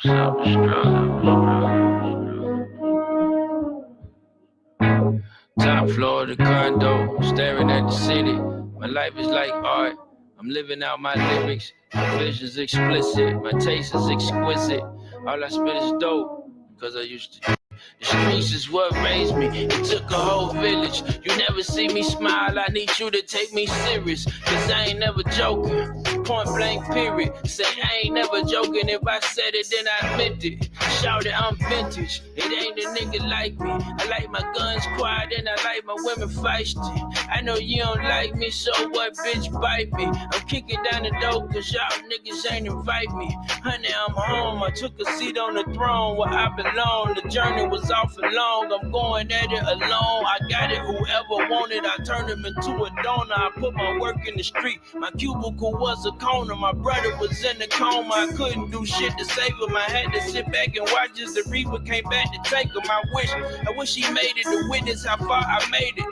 Top floor of the condo, staring at the city. My life is like art. I'm living out my lyrics. My vision's explicit. My taste is exquisite. All I spit is dope, cause I used to. The streets is what raised me. It took a whole village. You never see me smile. I need you to take me serious, cause I ain't never joking. Point blank period. Say I ain't never joking. If I said it, then I meant it. Shout it, I'm vintage. It ain't a nigga like me. I like my guns quiet and I like my women feisty. I know you don't like me, so what, bitch, bite me. I'm kicking down the door cause y'all niggas ain't invite me. Honey, I'm home. I took a seat on the throne where I belong. The journey was off and long. I'm going at it alone. I got it, whoever wanted. I turned him into a donor. I put my work in the street. My cubicle was a corner. My brother was in the coma. I couldn't do shit to save him. I had to sit back and watch as the Reaper came back to take him. I wish he made it to witness how far I made it.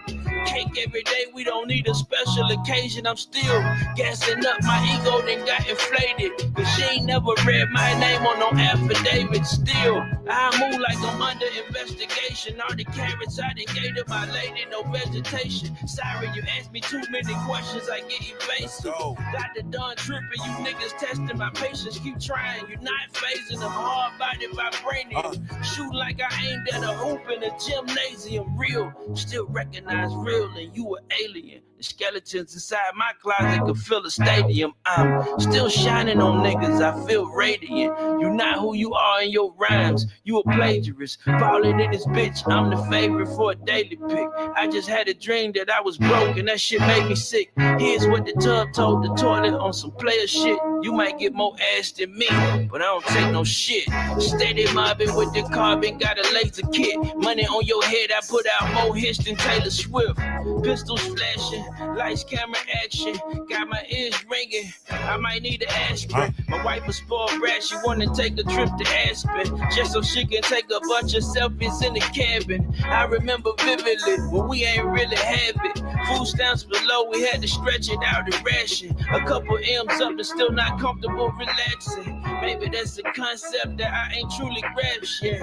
Cake every day, we don't need a special occasion. I'm still gassing up, my ego then got inflated. Cause she ain't never read my name on no affidavit. Still, I move like I'm under investigation. All the carrots I done gave to my lady, no vegetation. Sorry, you asked me too many questions, I get evasive. Dr. Don tripping, you niggas testing my patience. Keep trying, you're not phasing them. Hard body vibranium. Shoot like I aimed at a hoop in a gymnasium. Real, still recognize real, and you an alien. The skeletons inside my closet could fill a stadium. I'm still shining on niggas, I feel radiant. You not who you are in your rhymes, you a plagiarist. Falling in this bitch, I'm the favorite for a daily pick. I just had a dream that I was broke and that shit made me sick. Here's what the tub told the toilet on some player shit. You might get more ass than me, but I don't take no shit. Steady mobbing with the carbon, got a laser kit. Money on your head, I put out more hits than Taylor Swift. Pistols flashing, lights, camera, action. Got my ears ringing, I might need an aspirin. My wife was spoiled brat, she wanna take a trip to Aspen, just so she can take a bunch of selfies in the cabin. I remember vividly, but we ain't really have it. Food stamps below, we had to stretch it out and ration. A couple M's up and still not comfortable relaxing. Maybe that's a concept that I ain't truly grasped yet.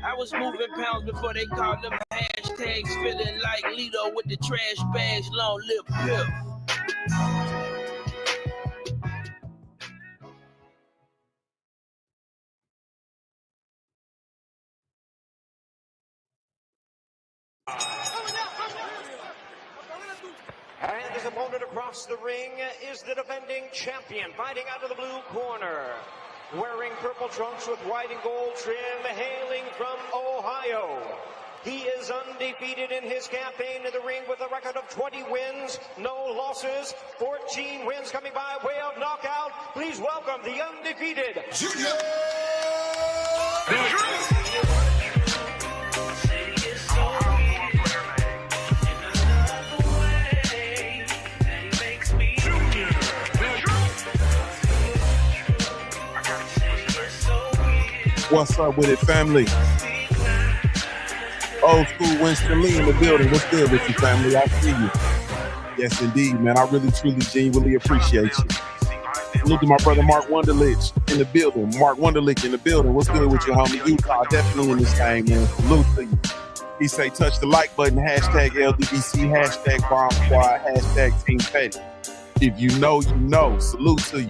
I was moving pounds before they called them hashtags. Feeling like Lito with the trash bags, long lip pip. And his opponent across the ring is the defending champion, fighting out of the blue corner. Wearing purple trunks with white and gold trim, hailing from Ohio. He is undefeated in his campaign in the ring with a record of 20 wins, no losses, 14 wins coming by way of knockout. Please welcome the undefeated Junior. What's up with it, family? Old school Winston Lee in the building. What's good with you, family? I see you. Yes, indeed, man. I really, truly, genuinely appreciate you. Look at my brother Mark Wunderlich in the building. Mark Wunderlich in the building. What's good with you, homie? Utah definitely in this game, man. Salute to you. He say touch the like button, hashtag LDBC, hashtag Bomb Squad, hashtag Team Petty. If you know, you know. Salute to you.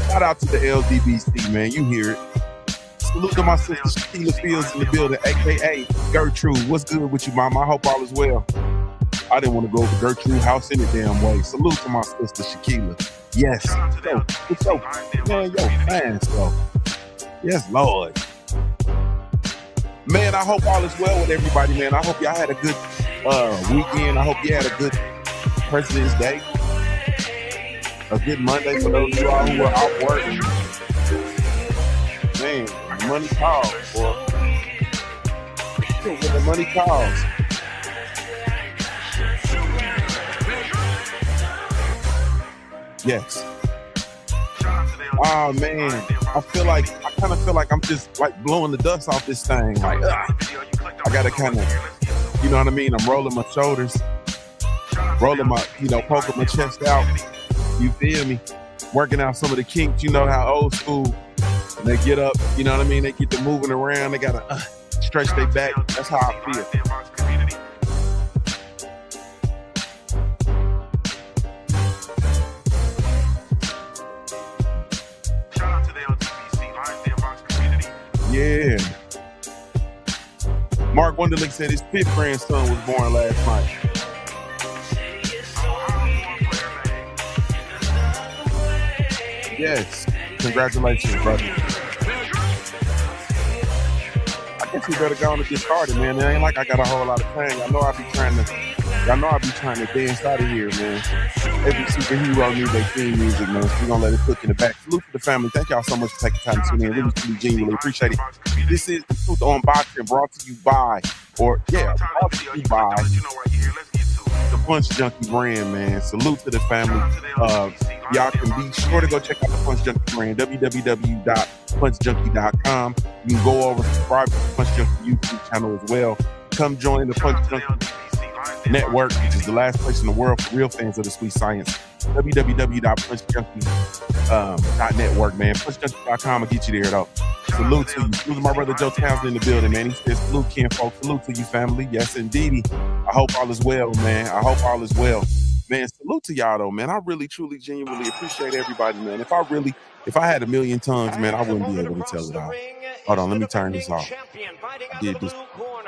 Shout out to the LDBC, man. You hear it. Salute to my sister Shaquilla Fields in the building, a.k.a. Gertrude. What's good with you, mama? I hope all is well. I didn't want to go over Gertrude's house any damn way. Salute to my sister Shaquilla. Yes. Yo, what's up? Man, yo, fans, though. Yes, Lord. Man, I hope all is well with everybody, man. I hope y'all had a good weekend. I hope you had a good President's Day. A good Monday for those of you all who are out working. Man, money calls, boy. When the money calls. Yes. Oh man, I kind of feel like I'm just like blowing the dust off this thing. Like, I gotta kind of, you know what I mean? I'm rolling my shoulders, rolling my, poking my chest out. You feel me? Working out some of the kinks. You know how old school They get up, you know what I mean? They get to moving around. They got to stretch their back. That's how I feel. Yeah. Mark Wonderlick said his 5th grandson was born last night. Yes. Congratulations, brother. I guess we better go on and get started, man. It ain't like I got a whole lot of time. I know I be trying to dance out of here, man. Every superhero needs their theme music, man. So we're gonna let it cook in the back. Salute to the family. Thank y'all so much for taking time to tune in. Really, truly, genuinely appreciate it. This is The Truth on Boxing, brought to you by the Punch Junkie brand, man. Salute to the family. Y'all can be sure to go check out the Punch Junkie brand, www.punchjunkie.com. You can go over and subscribe to the Punch Junkie YouTube channel as well. Come join the Punch Junkie Network, which is the last place in the world for real fans of the sweet science. www.punchjunkie.network, man. Punchjunkie.com will get you there, though. Salute to you. Salute to my brother Joe Townsend in the building, man. He says, salute, Ken, folks. Salute to you, family. Yes, indeed. I hope all is well, man. I hope all is well. Man, salute to y'all, though, man. I really, truly, genuinely appreciate everybody, man. If I had a million tongues, man, I wouldn't be able to tell it all. Hold on, let me turn this off.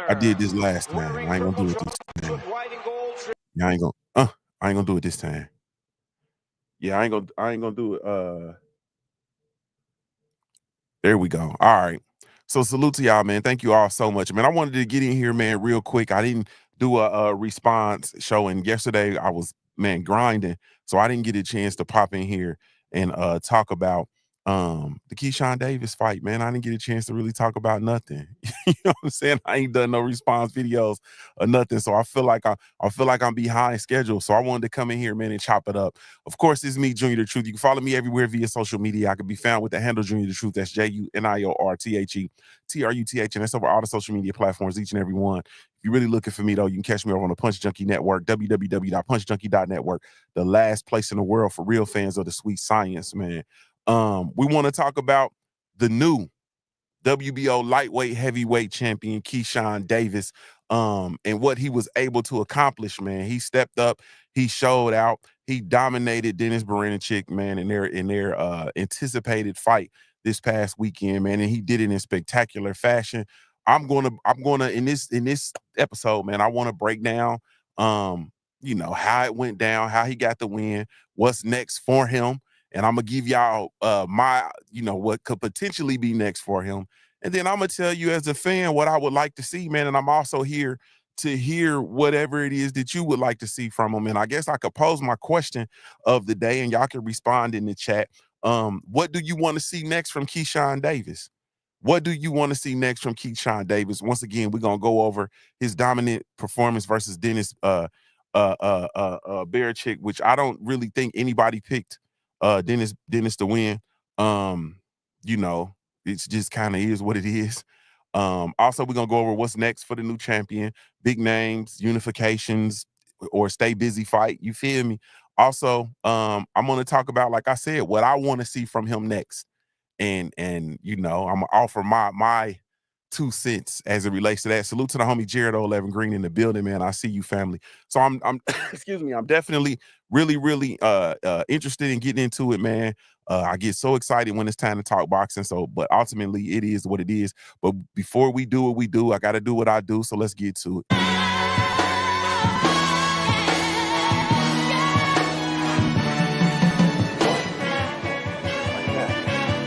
I did this last time. I ain't gonna do it this time. Yeah, I ain't gonna do it this time. Yeah, I ain't gonna do it. There we go. All right. So salute to y'all, man. Thank you all so much, man. I wanted to get in here, man, real quick. I didn't do a response show, and yesterday I was, man, grinding, so I didn't get a chance to pop in here and talk about the Keyshawn Davis fight, man. I didn't get a chance to really talk about nothing. You know what I'm saying? I ain't done no response videos or nothing. So I feel like I'm behind schedule. So I wanted to come in here, man, and chop it up. Of course, it's me, Junior the Truth. You can follow me everywhere via social media. I can be found with the handle Junior the Truth. That's JUNIORTHETRUTH. And that's over all the social media platforms, each and every one. If you're really looking for me, though, you can catch me over on the Punch Junkie Network, www.punchjunkie.network, the last place in the world for real fans of the sweet science, man. We want to talk about the new WBO lightweight heavyweight champion Keyshawn Davis, and what he was able to accomplish, man. He stepped up, he showed out, he dominated Denys Berinchyk, man, in their anticipated fight this past weekend, man, and he did it in spectacular fashion. I'm gonna in this episode, man, I want to break down you know, how it went down, how he got the win, what's next for him. And I'm going to give y'all my, you know, what could potentially be next for him. And then I'm going to tell you as a fan what I would like to see, man. And I'm also here to hear whatever it is that you would like to see from him. And I guess I could pose my question of the day and y'all can respond in the chat. What do you want to see next from Keyshawn Davis? What do you want to see next from Keyshawn Davis? Once again, we're going to go over his dominant performance versus Denys Berinchyk, which I don't really think anybody picked Denys to win. You know, it's just kind of is what it is. Also, we're gonna go over what's next for the new champion, big names, unifications, or stay busy fight. You feel me? Also, I'm gonna talk about, like I said, what I want to see from him next, and you know, I'm gonna offer my 2 cents as it relates to that. Salute to the homie Jared 11 Green in the building, man. I see you, family. So I'm excuse me, I'm definitely really interested in getting into it, man. I get so excited when it's time to talk boxing. So, but ultimately it is what it is. But before we do what we do, I got to do what I do. So let's get to it.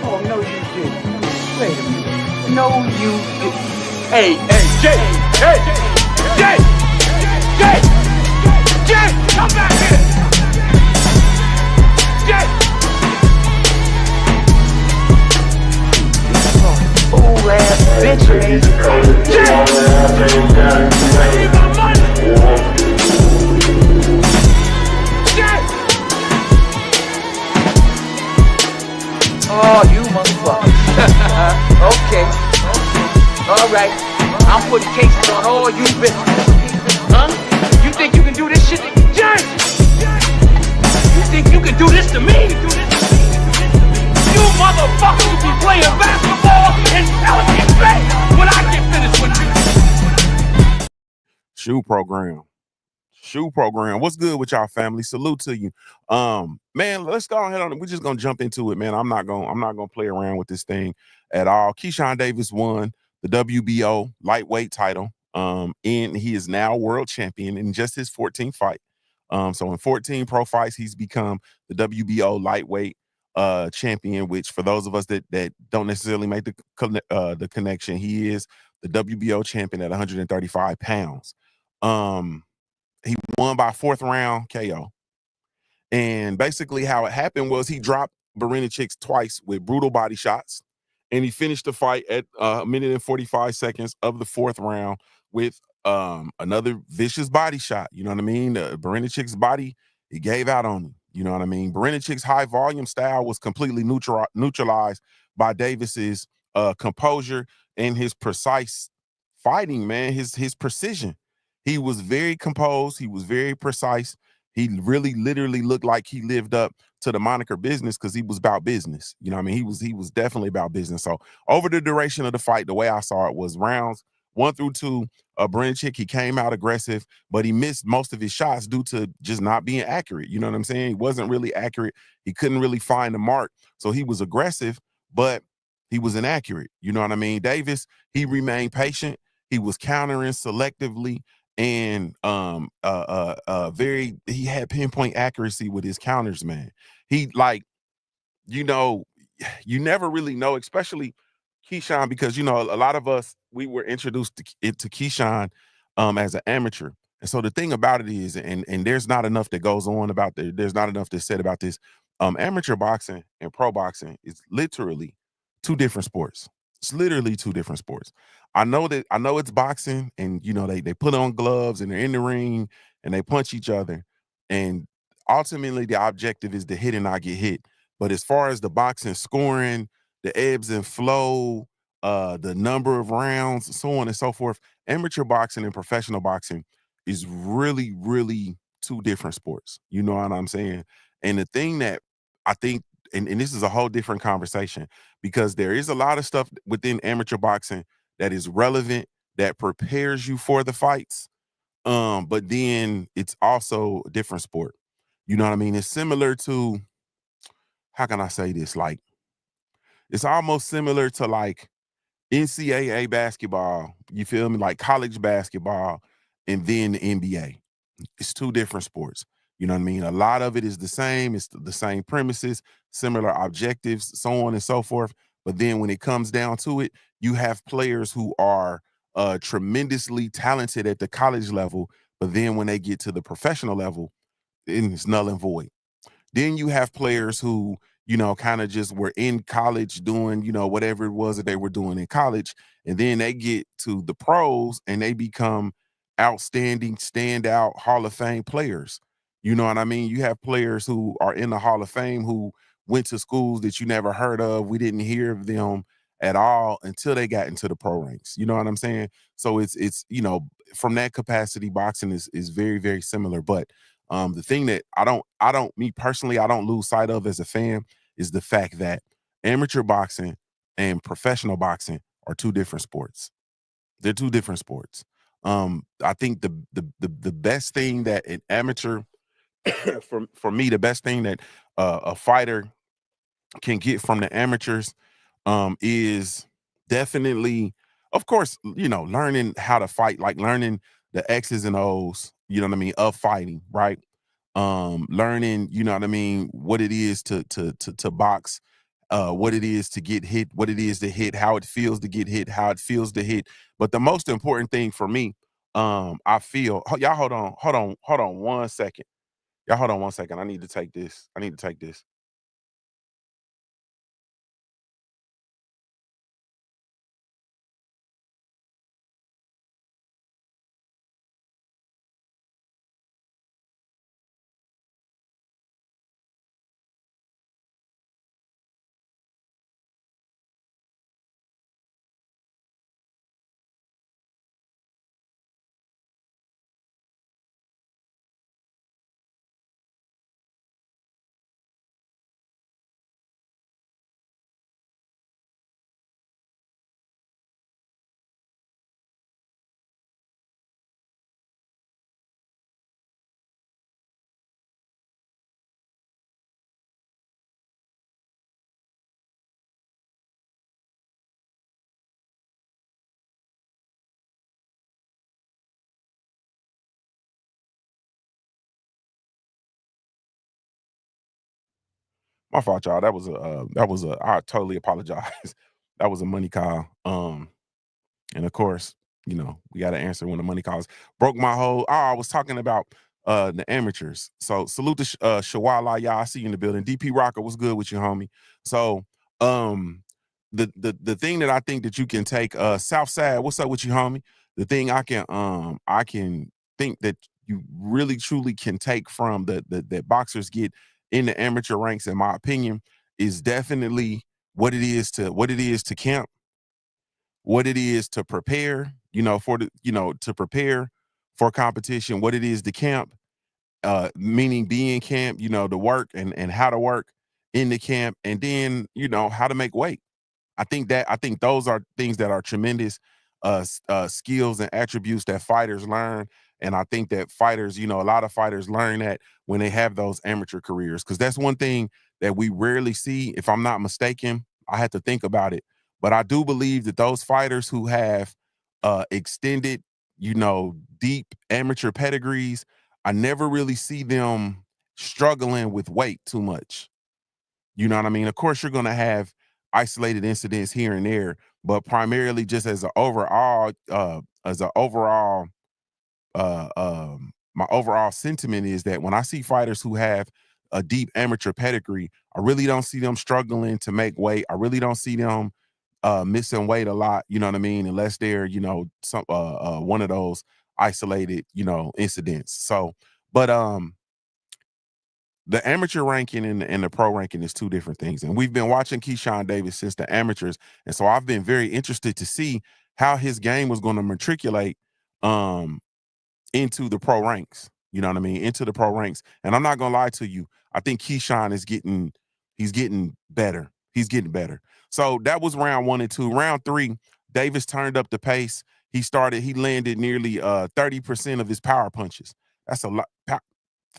Oh, no, you didn't. Wait a minute. No, you didn't. Hey, Jay, come back here. Jay. Fool ass bitch, man. Jay. I need my money. Jay. Oh, you motherfucker. Okay. All right. I'm putting cases on all you bitches. Huh? You think you can do this shit? Jay! You think you can do this to me? You motherfuckers will be playing basketball in Pelican Bay when I get finished with you. Shoe program. Shoe program. What's good with y'all, family? Salute to you. Man, let's go ahead on. We're just gonna jump into it, man. I'm not gonna play around with this thing at all. Keyshawn Davis won the WBO lightweight title. And he is now world champion in just his 14th fight. So in 14 pro fights, he's become the WBO lightweight champion, which for those of us that don't necessarily make the connection, he is the WBO champion at 135 pounds. He won by 4th round KO. And basically how it happened was he dropped Berinchyk twice with brutal body shots. And he finished the fight at 1 minute and 45 seconds of the 4th round with another vicious body shot. You know what I mean? Berinchyk body, he gave out on him. You know what I mean? Berinchyk high volume style was completely neutralized by Davis's composure and his precise fighting, man, his precision. He was very composed. He was very precise. He really literally looked like he lived up to the moniker business because he was about business. You know what I mean? He was definitely about business. So over the duration of the fight, the way I saw it was rounds 1 through 2, Berinchyk, he came out aggressive, but he missed most of his shots due to just not being accurate. You know what I'm saying? He wasn't really accurate. He couldn't really find the mark. So he was aggressive, but he was inaccurate. You know what I mean? Davis, he remained patient. He was countering selectively. And he had pinpoint accuracy with his counters, man. He you never really know, especially Keyshawn, because a lot of us, we were introduced to Keyshawn as an amateur. And so the thing about it is, and there's not enough that goes on about there's not enough that's said about this. Amateur boxing and pro boxing is literally 2 different sports. It's literally 2 different sports. I know it's boxing, and they put on gloves and they're in the ring and they punch each other. And ultimately the objective is to hit and not get hit. But as far as the boxing scoring, the ebbs and flow, the number of rounds, so on and so forth, amateur boxing and professional boxing is really, really 2 different sports. You know what I'm saying? And the thing that I think, and this is a whole different conversation, because there is a lot of stuff within amateur boxing that is relevant, that prepares you for the fights. But then it's also a different sport. You know what I mean? It's similar to, how can I say this? Like, it's almost similar to like NCAA basketball, you feel me? Like college basketball, and then the NBA. It's 2 different sports. You know what I mean? A lot of it is the same. It's the same premises, similar objectives, so on and so forth. But then when it comes down to it, you have players who are tremendously talented at the college level, but then when they get to the professional level, it's null and void. Then you have players who, kind of just were in college doing, whatever it was that they were doing in college. And then they get to the pros and they become outstanding, standout Hall of Fame players. You know what I mean? You have players who are in the Hall of Fame who went to schools that you never heard of. We didn't hear of them at all until they got into the pro ranks. You know what I'm saying? So it's from that capacity, boxing is very, very similar. But the thing that me personally, I don't lose sight of as a fan is the fact that amateur boxing and professional boxing are 2 different sports. They're 2 different sports. I think the best thing that an amateur, for me, the best thing that a fighter can get from the amateurs is definitely, of course, learning how to fight, like learning the X's and O's, you know what I mean, of fighting, right? Learning, you know what I mean, what it is to box, what it is to get hit, what it is to hit, how it feels to get hit, how it feels to hit. But the most important thing for me, I feel, y'all hold on 1 second. Y'all hold on 1 second. I need to take this. My fault, y'all. I totally apologize. That was a money call. And of course, we got to answer when the money calls. Broke my whole. Oh, I was talking about the amateurs. So salute to Shawala, y'all. I see you in the building. DP Rocker, what's good with you, homie? So the thing that I think that you can take, Southside, what's up with you, homie? The thing I can think that you really truly can take from that boxers get in the amateur ranks, in my opinion, is definitely what it is to camp, what it is to prepare, to prepare for competition, what it is to camp, meaning be in camp, the work and how to work in the camp, and then, how to make weight. I think those are things that are tremendous skills and attributes that fighters learn. And I think that fighters, a lot of fighters learn that when they have those amateur careers, because that's one thing that we rarely see. If I'm not mistaken, I had to think about it, but I do believe that those fighters who have extended, deep amateur pedigrees, I never really see them struggling with weight too much. You know what I mean? Of course, you're going to have isolated incidents here and there, but primarily just my overall sentiment is that when I see fighters who have a deep amateur pedigree, I really don't see them struggling to make weight. I really don't see them missing weight a lot. You know what I mean? Unless they're, some one of those isolated, incidents. So, but the amateur ranking and the pro ranking is two different things. And we've been watching Keyshawn Davis since the amateurs. And so I've been very interested to see how his game was going to matriculate into the pro ranks. You know what I mean? Into the pro ranks. And I'm not going to lie to you. I think Keyshawn he's getting better. He's getting better. So that was round 1 and 2. Round 3, Davis turned up the pace. He landed nearly 30% of his power punches. That's a lot.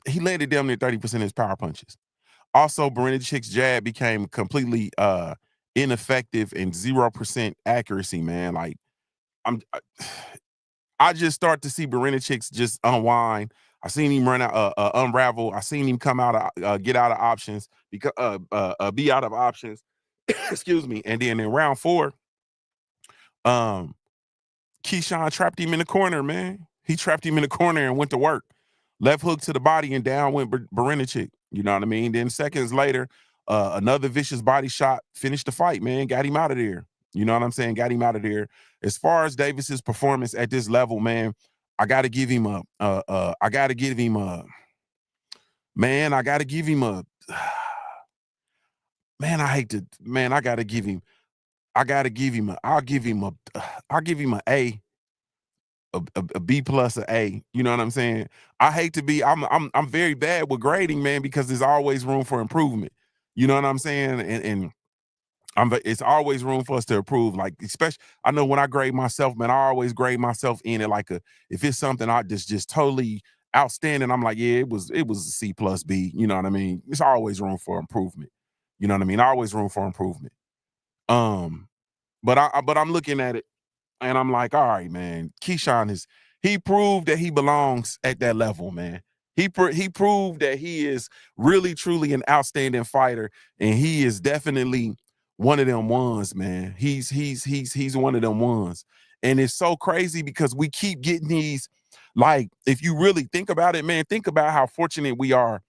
He landed damn near 30% of his power punches. Also, Berinchy's jab became completely ineffective and 0% accuracy, man. Like, I just start to see Berinchyk just unwind. I seen him unravel. I seen him come out of get out of options, because be out of options. Excuse me. And then in round 4, Keyshawn trapped him in the corner, man. He trapped him in the corner and went to work. Left hook to the body, and down went Berinchyk. You know what I mean? Then seconds later, another vicious body shot finished the fight, man. Got him out of there. You know what I'm saying? Got him out of there. As far as Davis's performance at this level, man, I got to give him a man, I got to give him a man, I'll give him a A, a B plus, a A. You know what I'm saying? I hate to be, I'm very bad with grading, man, because there's always room for improvement. You know what I'm saying? And it's always room for us to improve. Like, especially, I know when I grade myself, man, I always grade myself in it like if it's something I just totally outstanding, I'm like, yeah, it was a C plus B. You know what I mean? It's always room for improvement. You know what I mean? Always room for improvement. But I'm looking at it, and I'm like, all right, man, Keyshawn he proved that he belongs at that level, man. He proved that he is really, truly an outstanding fighter, and he is definitely one of them ones, man. He's one of them ones. And it's so crazy because we keep getting these, like, if you really think about it, man, think about how fortunate we are.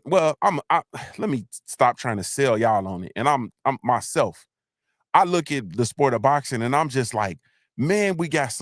Let me stop trying to sell y'all on it. And I'm myself. I look at the sport of boxing, and I'm just like, man, we have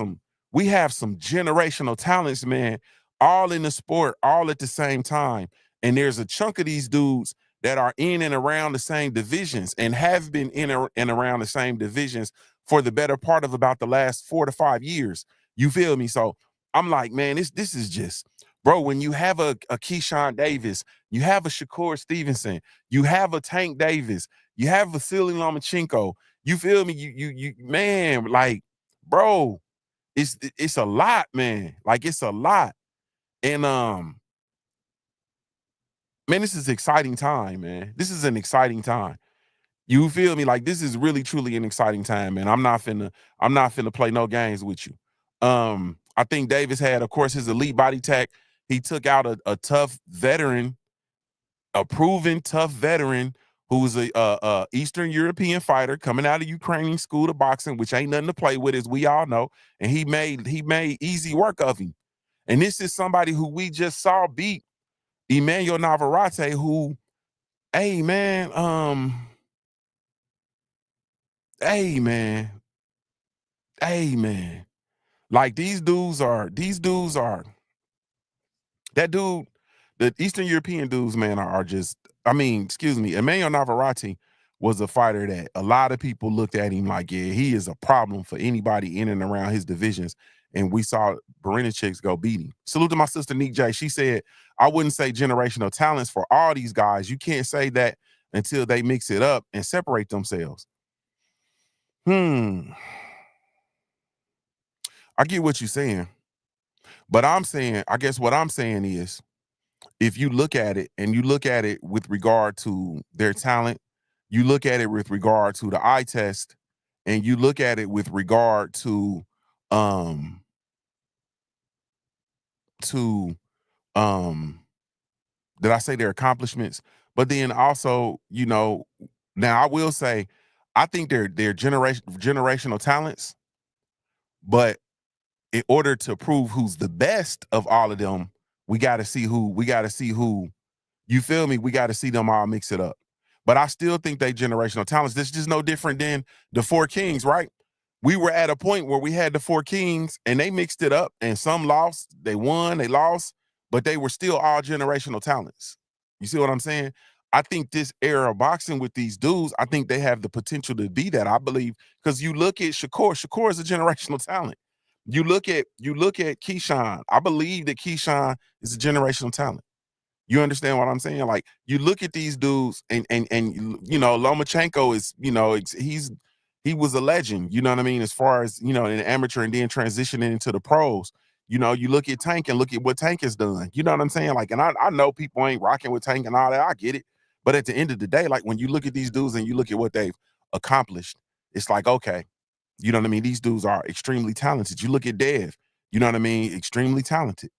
some generational talents, man, all in the sport, all at the same time. And there's a chunk of these dudes that are in and around the same divisions and have been in and around the same divisions for the better part of about the last 4 to 5 years. You feel me? So I'm like, man, this is just, bro, when you have a Keyshawn Davis, you have a Shakur Stevenson, you have a Tank Davis, you have Vasily Lomachenko, you feel me? You man, like, bro, it's a lot, man. Like, it's a lot. And man, this is exciting time, man. This is an exciting time. You feel me? Like, this is really truly an exciting time, man. I'm not finna play no games with you. I think Davis had, of course, his elite body tech. He took out a tough veteran, a proven tough veteran who's a Eastern European fighter coming out of Ukrainian school of boxing, which ain't nothing to play with, as we all know. And he made easy work of him. And this is somebody who we just saw beat Emmanuel Navarrete, who, hey man, like these dudes are that dude, the Eastern European dudes, man, are just, I mean, excuse me, Emmanuel Navarrete was a fighter that a lot of people looked at him like, yeah, he is a problem for anybody in and around his divisions. And we saw Berinchyk go beat him. Salute to my sister, Nick J. She said, I wouldn't say generational talents for all these guys. You can't say that until they mix it up and separate themselves. I get what you're saying. But I'm saying, I guess what I'm saying is, if you look at it and you look at it with regard to their talent, you look at it with regard to the eye test, and you look at it with regard to um did I say their accomplishments? But then also, now I will say, I think they're generational talents, but in order to prove who's the best of all of them, we got to see who, you feel me? We got to see them all mix it up. But I still think they generational talents. This is just no different than the Four Kings, right? We were at a point where we had the Four Kings and they mixed it up, and some lost, they won, they lost, but they were still all generational talents. You see what I'm saying? I think this era of boxing with these dudes, I think they have the potential to be that. I believe, because you look at Shakur is a generational talent. You look at Keyshawn. I believe that Keyshawn is a generational talent. You understand what I'm saying? Like, you look at these dudes, and Lomachenko is, he was a legend, you know what I mean, as far as, in amateur and then transitioning into the pros. You look at Tank and look at what Tank has done. You know what I'm saying? Like, and I know people ain't rocking with Tank and all that. I get it. But at the end of the day, like, when you look at these dudes and you look at what they've accomplished, it's like, okay, you know what I mean? These dudes are extremely talented. You look at Dev, you know what I mean? Extremely talented.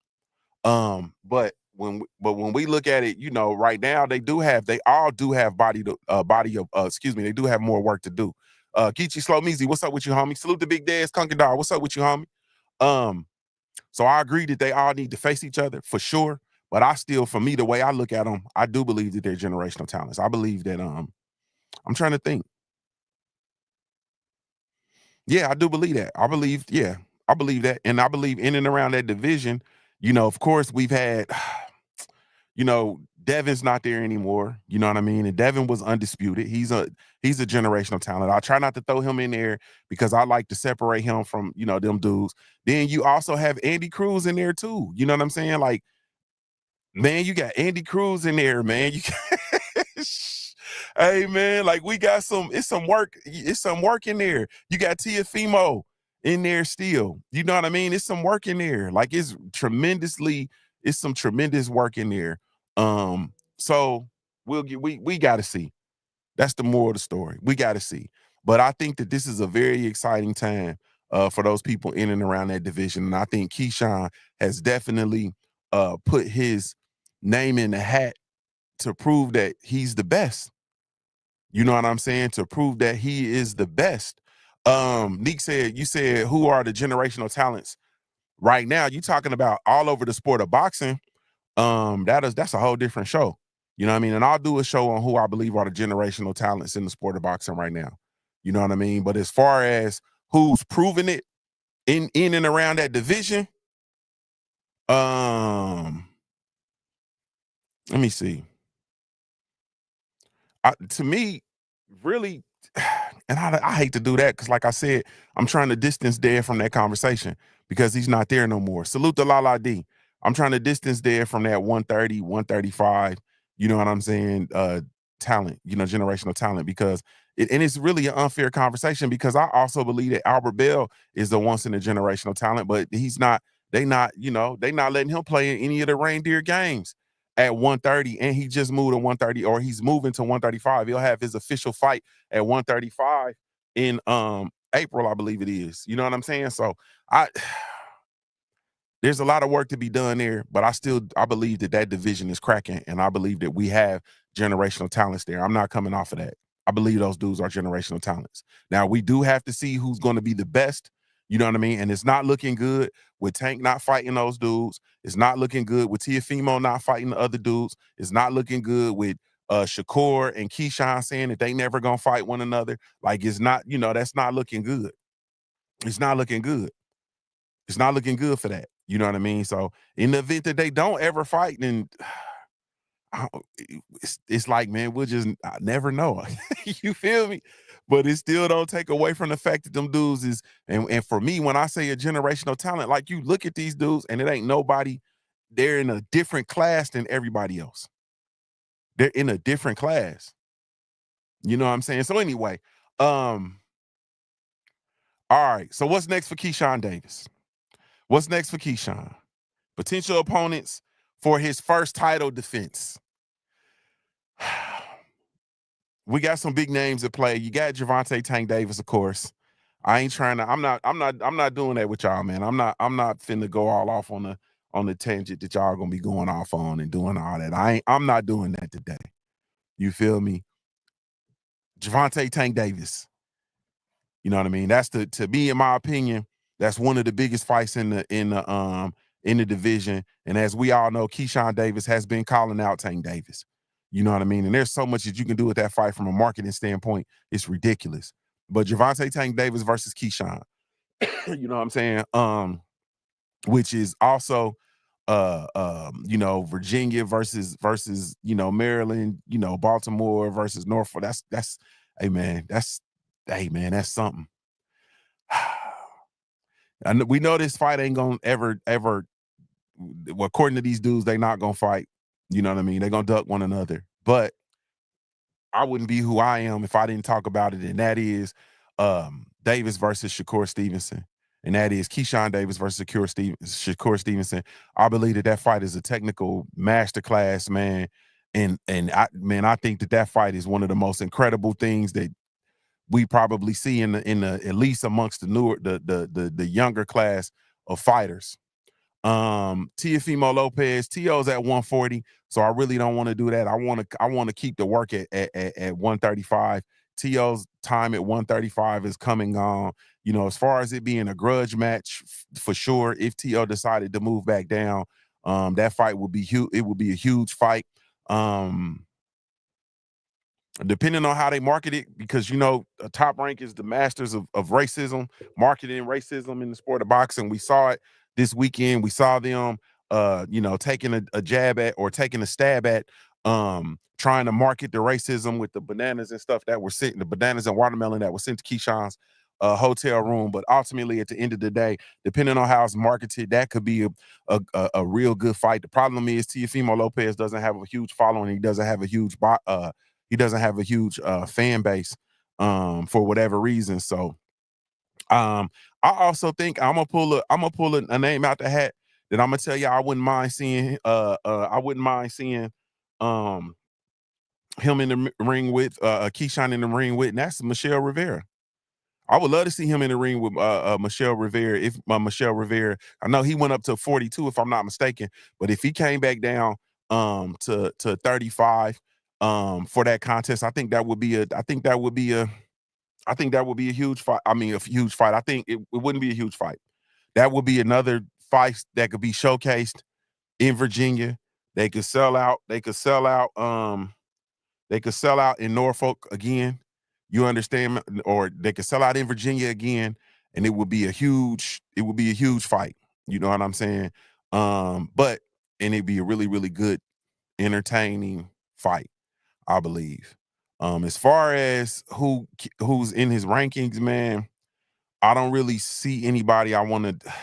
But when we look at it, right now they all do have they do have more work to do. Geechee Slow Meezy, what's up with you, homie? Salute to Big Daz, Contender, what's up with you, homie? So I agree that they all need to face each other for sure. But for me, the way I look at them, I do believe that they're generational talents. I believe that, I'm trying to think. Yeah, I do believe that. I believe that. And I believe in and around that division, of course, we've had, Devin's not there anymore. You know what I mean? And Devin was undisputed. He's a generational talent. I try not to throw him in there because I like to separate him from, them dudes. Then you also have Andy Cruz in there too. You know what I'm saying? Like, man, you got Andy Cruz in there, man. Hey man, like, it's some work in there. You got Teofimo in there still. You know what I mean? It's some work in there. Like, it's some tremendous work in there. So we gotta see. That's the moral of the story. We gotta see. But I think that this is a very exciting time for those people in and around that division. And I think Keyshawn has definitely put his name in the hat to prove that he's the best. You know what I'm saying? To prove that he is the best. Neek said, you said, who are the generational talents right now? You talking about all over the sport of boxing. That's a whole different show. You know what I mean? And I'll do a show on who I believe are the generational talents in the sport of boxing right now. You know what I mean? But as far as who's proven it in and around that division, let me see. To me, really, and I hate to do that because, like I said, I'm trying to distance Dad from that conversation because he's not there no more. Salute to Lala D. I'm trying to distance Dad from that 130, 135, you know what I'm saying, talent, generational talent, because it's really an unfair conversation because I also believe that Albert Bell is the once in a generational talent, but they not letting him play in any of the reindeer games at 130, and he just moved to 130, or he's moving to 135. He'll have his official fight at 135 in April, I believe it is. You know what I'm saying? So there's a lot of work to be done there, but I believe that division is cracking, and I believe that we have generational talents there. I'm not coming off of that. I believe those dudes are generational talents. Now, we do have to see who's going to be the best. You know what I mean? And it's not looking good with Tank not fighting those dudes. It's not looking good with Teofimo not fighting the other dudes. It's not looking good with Shakur and Keyshawn saying that they never gonna fight one another. Like, it's not, that's not looking good. It's not looking good. It's not looking good for that. You know what I mean? So in the event that they don't ever fight, then it's like, man, we'll just never know. You feel me? But it still don't take away from the fact that them dudes is, and for me, when I say a generational talent, like, you look at these dudes and it ain't nobody, they're in a different class than everybody else. They're in a different class. You know what I'm saying? So anyway, all right. So what's next for Keyshawn Davis? What's next for Keyshawn? Potential opponents for his first title defense. We got some big names at play. You got Gervonta Tank Davis, of course. I ain't trying to. I'm not doing that with y'all, man. I'm not finna go all off on the tangent that y'all gonna be going off on and doing all that. I'm not doing that today. You feel me? Gervonta Tank Davis. You know what I mean? That's to me, in my opinion, that's one of the biggest fights in the division. And as we all know, Keyshawn Davis has been calling out Tank Davis. You know what I mean? And there's so much that you can do with that fight from a marketing standpoint. It's ridiculous. But Gervonta Tank Davis versus Keyshawn, you know what I'm saying? Which is also Virginia versus Maryland, Baltimore versus Norfolk. That's something. And we know this fight ain't gonna ever, well, according to these dudes, they not gonna fight. You know what I mean? They're gonna duck one another. But I wouldn't be who I am if I didn't talk about it, and that is Davis versus Shakur Stevenson. And that is Keyshawn Davis versus Shakur Stevenson. I believe that fight is a technical masterclass, man. And I think that fight is one of the most incredible things that we probably see in the at least amongst the younger class of fighters. Teofimo Lopez, Tio's at 140, so I really don't want to do that. I want to keep the work at 135. Tio's time at 135 is coming on. As far as it being a grudge match, for sure, if Tio decided to move back down, that fight would be huge. It would be a huge fight. Depending on how they market it, because Top Rank is the masters of racism, marketing racism in the sport of boxing. We saw it this weekend. We saw them taking a jab at, or taking a stab at, trying to market the racism with the bananas and stuff that were sent, the bananas and watermelon that was sent to Keyshawn's hotel room. But ultimately, at the end of the day, depending on how it's marketed, that could be a real good fight. The problem is Teofimo Lopez doesn't have a huge following. He doesn't have a huge fan base for whatever reason. So I also think I'm gonna pull a name out the hat that I'm gonna tell you I wouldn't mind seeing him in the ring with Keyshawn in the ring with, and that's Michelle Rivera. I would love to see him in the ring with Michelle Rivera. If Michelle Rivera, I know he went up to 42 if I'm not mistaken, but if he came back down to 35 for that contest, I think that would be a huge fight. I mean, a huge fight. I think it wouldn't be a huge fight. That would be another fight that could be showcased in Virginia. They could sell out. They could sell out in Norfolk again. You understand? Or they could sell out in Virginia again, and it would be a huge fight. You know what I'm saying? And it'd be a really, really good, entertaining fight, I believe. As far as who's in his rankings, man, I don't really see anybody I want to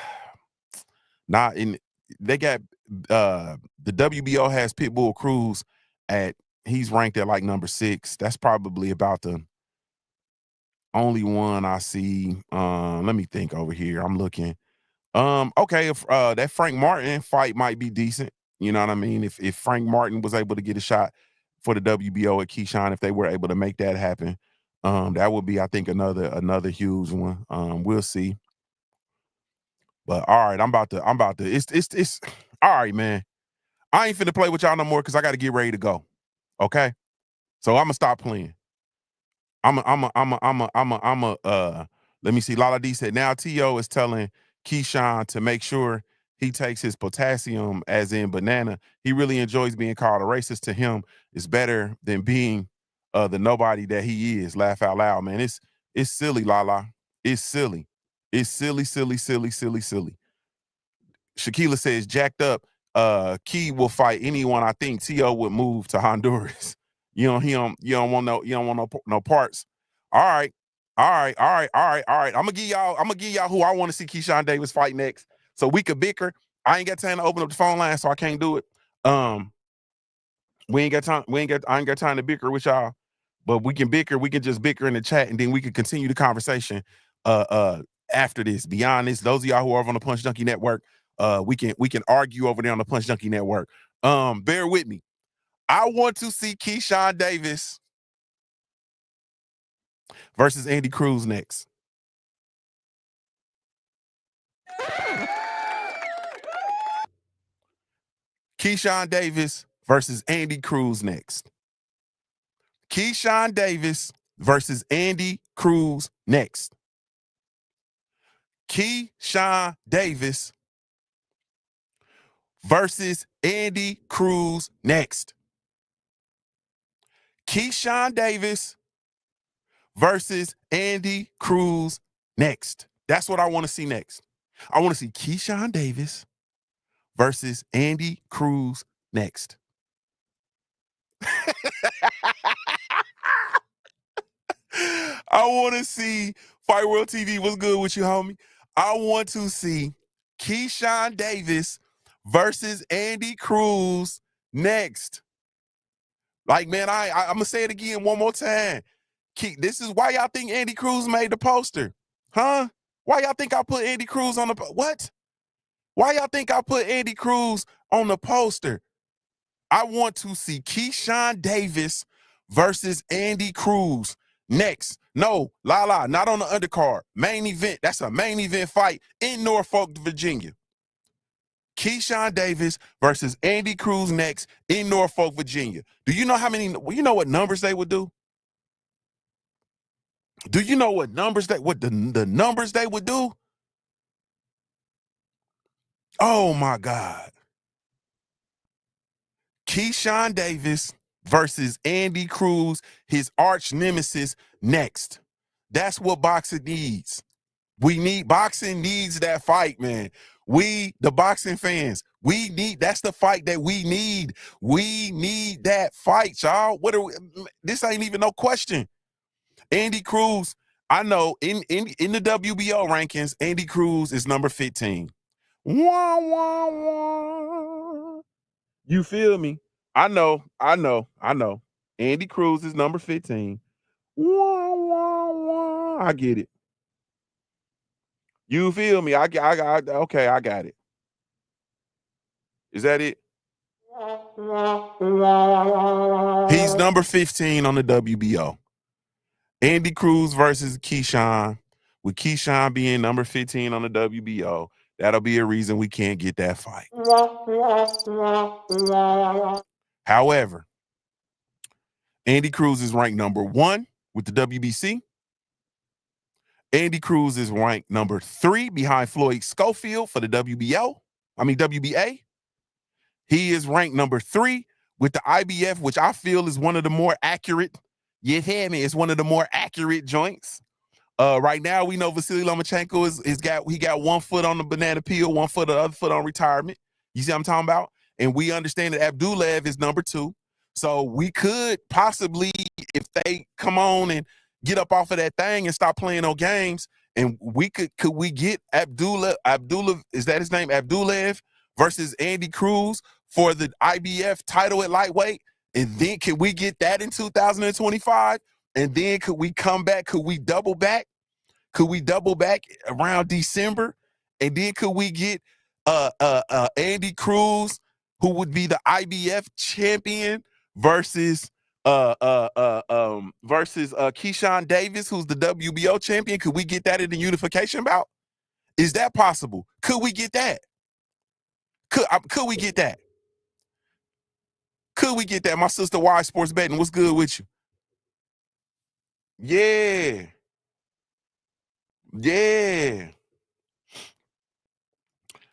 not in. They got the WBO has Pitbull Cruz he's ranked at like number 6. That's probably about the only one I see. Let me think over here. I'm looking. Okay, if that Frank Martin fight might be decent. You know what I mean? If Frank Martin was able to get a shot for the WBO at Keyshawn, if they were able to make that happen, that would be, I think, another huge one. We'll see. But all right, I'm about to it's all right, man. I ain't finna play with y'all no more because I got to get ready to go. Okay. So I'm gonna stop playing. Let me see. Lala D said, now T.O. is telling Keyshawn to make sure he takes his potassium, as in banana. He really enjoys being called a racist. To him, it's better than being the nobody that he is. Laugh out loud, man. It's silly, Lala. It's silly. It's silly, silly, silly, silly, silly. Shaquila says, jacked up. Key will fight anyone. I think T.O. would move to Honduras. You don't want no parts. All right. I'm gonna give y'all who I want to see Keyshawn Davis fight next. So we could bicker. I ain't got time to open up the phone line, so I can't do it. I ain't got time to bicker with y'all, but we can bicker. We can just bicker in the chat, and then we can continue the conversation after this. Beyond this, those of y'all who are on the Punch Junkie Network, we can argue over there on the Punch Junkie Network. Bear with me. I want to see Keyshawn Davis versus Andy Cruz next. Keyshawn Davis versus Andy Cruz next. Keyshawn Davis versus Andy Cruz next. Keyshawn Davis versus Andy Cruz next. Keyshawn Davis versus Andy Cruz next. That's what I want to see next. I want to see Keyshawn Davis versus Andy Cruz next. I want to see Fight World TV. What's good with you, homie? I want to see Keyshawn Davis versus Andy Cruz next. Like, man, I'm going to say it again one more time. This is why y'all think Andy Cruz made the poster. Huh? Why y'all think I put Andy Cruz on the what? Why y'all think I put Andy Cruz on the poster? I want to see Keyshawn Davis versus Andy Cruz next. No, not on the undercard. Main event. That's a main event fight in Norfolk, Virginia. Keyshawn Davis versus Andy Cruz next in Norfolk, Virginia. Do you know you know what numbers they would do? Do you know what numbers the numbers they would do? Oh my God. Keyshawn Davis versus Andy Cruz, his arch nemesis, next. That's what boxing needs. Boxing needs that fight, man. We, the boxing fans, that's the fight that we need. We need that fight, y'all. This ain't even no question. Andy Cruz, I know in the WBO rankings, Andy Cruz is number 15. Wah, wah, wah. You feel me? I know. Andy Cruz is number 15. Wah, wah, wah. I get it. You feel me? Okay, I got it. Is that it? He's number 15 on the WBO. Andy Cruz versus Keyshawn, with Keyshawn being number 15 on the WBO. That'll be a reason we can't get that fight. However, Andy Cruz is ranked number 1 with the WBC. Andy Cruz is ranked number 3 behind Floyd Schofield for the WBA. He is ranked number 3 with the IBF, which I feel is one of the more accurate. You hear me? It's one of the more accurate joints. Right now, we know Vasily Lomachenko he got one foot on the banana peel, one foot, the other foot on retirement. You see what I'm talking about? And we understand that Abdulaev is number 2. So we could possibly, if they come on and get up off of that thing and stop playing no games, and could we get Abdullah, is that his name? Abdulaev versus Andy Cruz for the IBF title at lightweight? And then could we get that in 2025? And then could we come back? Could we double back? Could we double back around December? And then could we get Andy Cruz, who would be the IBF champion, versus Keyshawn Davis, who's the WBO champion? Could we get that in the unification bout? Is that possible? Could we get that? Could we get that? Could we get that? My sister Y Sports Betting, what's good with you? Yeah. Yeah.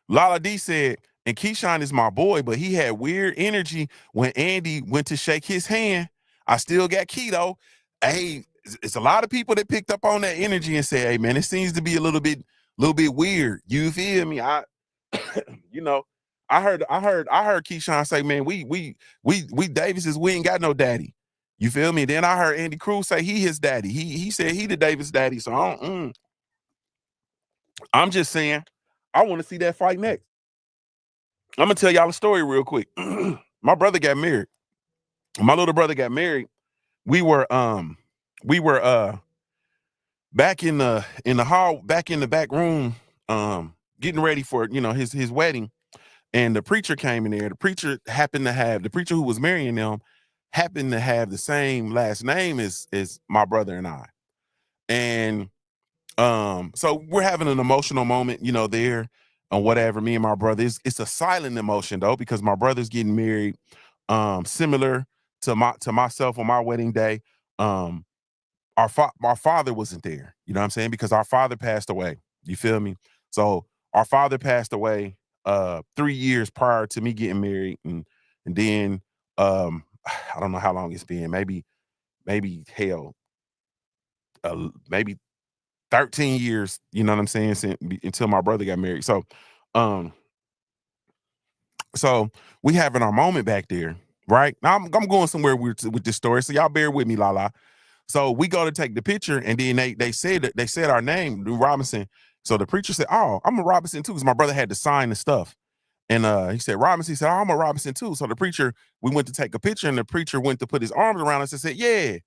Lala D said, and Keyshawn is my boy, but he had weird energy when Andy went to shake his hand. I still got keto. Hey, it's a lot of people that picked up on that energy and said, hey man, it seems to be a little bit weird. You feel me? You know, I heard Keyshawn say, man, we Davises, we ain't got no daddy. You feel me? Then I heard Andy Cruz say he his daddy. He said he the Davis daddy. So I'm just saying, I want to see that fight next. I'm gonna tell y'all a story real quick. My brother got married. My little brother got married. We were back in the hall, back in the back room, getting ready for his wedding. And the preacher came in there. The preacher who was marrying them happened to have the same last name as my brother and I. And so we're having an emotional moment, there or whatever, me and my brother. It's a silent emotion though, because my brother's getting married, similar to myself on my wedding day. Our father wasn't there, you know what I'm saying? Because our father passed away. You feel me? So our father passed away 3 years prior to me getting married, and then I don't know how long it's been, maybe hell, maybe 13 years, you know what I'm saying, until my brother got married. So we having our moment back there, right? Now I'm going somewhere weird with this story, so y'all bear with me, la. So we go to take the picture, and then they said our name, Lou Robinson. So the preacher said, "Oh, I'm a Robinson too," because my brother had to sign the stuff. And he said, Robinson. He said, "Oh, I'm a Robinson too." So the preacher, we went to take a picture, and the preacher went to put his arms around us and said, "Yeah,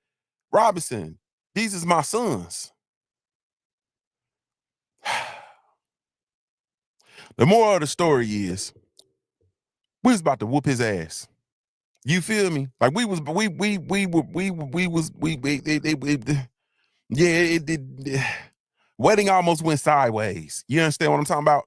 Robinson, these is my sons." The moral of the story is, we was about to whoop his ass. You feel me? Like we was wedding almost went sideways. You understand what I'm talking about?